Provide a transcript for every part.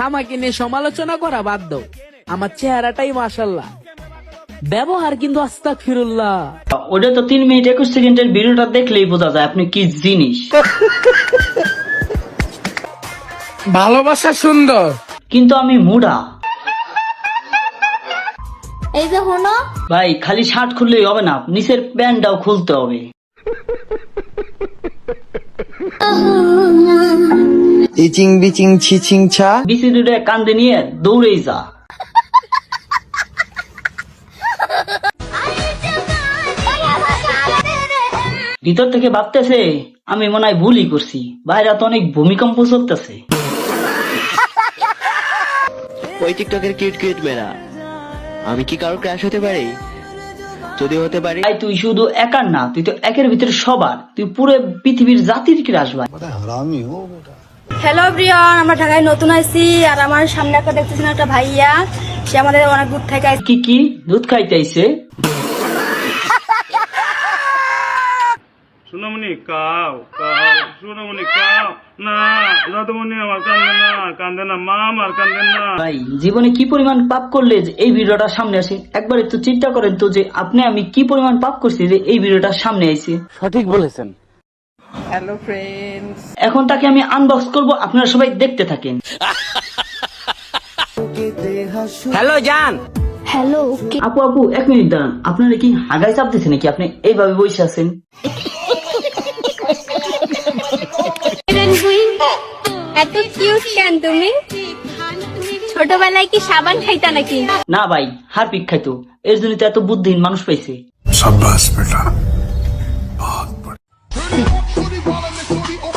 আমাকে নিয়ে সমালোচনা করা বাদ দাও, আমার চেহারাটাই মাশাল্লাহ, ব্যবহার কিন্তু আস্তাগফিরুল্লাহ। ওটা তো 3 মিনিট 21 সেকেন্ডের ভিডিওটা দেখলেই বোঝা যায় আপনি কি জিনিস। ভালোবাসা সুন্দর, কিন্তু আমি মুডা এই যে হনো ভাই, খালি শার্ট খুললেই হবে না, নিচের প্যান্টটাও খুলতে হবে। ইচিং বিচিং ছিচিং ছা। বিসি দুটো কান্দে নিয়ে দৌড়েই যা। ভিতর থেকে ভাবতেছে আমি মনে হয় ভুলই করছি, বাইরে তো অনেক ভূমিকম্প চলতেছে। ওই টিকটকের কিউট কিউট মেয়েরা, আমি কি কারো ক্রাশ হতে পারি? যদি হতে পারি, ভাই তুই শুধু একার না, তুই তো একের ভিতরে সবার, তুই পুরো পৃথিবীর জাতির ক্রাশ ভাই। হ্যালো ব্রিয়ন, আমরা ঢাকায় নতুন আইছি আর আমার সামনে একটা দেখতেছেন একটা ভাইয়া, সে আমাদের অনেক দূর থেকে আইছে। কি কি দুধ খাইতে আইছে? সোনামণি কাও কাও, সোনামণি কাও না, দাদুমণি আমার কান্দে না, কান্দে না, মা আমার কান্দে না। ভাই জীবনে কি পরিমাণ পাপ করলে যে এই ভিডিওটা সামনে আসে, একবার একটু চিন্তা করেন তো যে আপনি আমি কি পরিমাণ পাপ করছি যে এই ভিডিওটা সামনে আইছে। সঠিক বলেছেন। এখন তাকে আমি আনবক্স করব, আপনারা সবাই দেখতে থাকেন। হ্যালো জান, হ্যালো আপু আপু 1 মিনিট দাঁড়ান, আপনারা কি হাগাই চাপতেছে নাকি? আপনি এইভাবে বসে আছেন। এত কিউট কেন তুমি? ছোটবেলায় কি সাবান খাইতা নাকি? না ভাই, হারপিক খাইতো, এর জন্য তো এত বুদ্ধিহীন মানুষ পাইছে।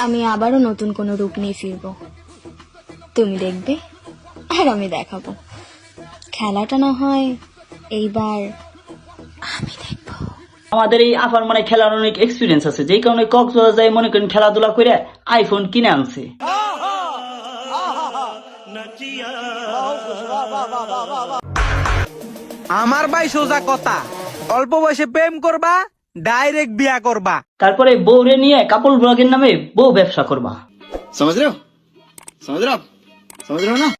আমি আবারও নতুন কোন রূপ নিয়ে ফিরবো, তুমি দেখবে আর আমি দেখাবো। খেলাটা না হয় এইবার আমি দেখবো। আমাদের এই আপার মানে খেলার অনেক এক্সপিরিয়েন্স আছে, যেই কারণে কক্সবাজার যায় মনে করেন খেলাধুলা করে আইফোন কিনে আনছে। আমার ভাই সোজা কথা, অল্প বয়সে প্রেম করবা, ডাইরেক্ট বিয়া করবা। তারপরে বউরে নিয়ে কাপড় ব্লগের নামে বউ ব্যবসা করবা। समझ रहे हो? समझ रहे हो आप? समझ रहे हो ना?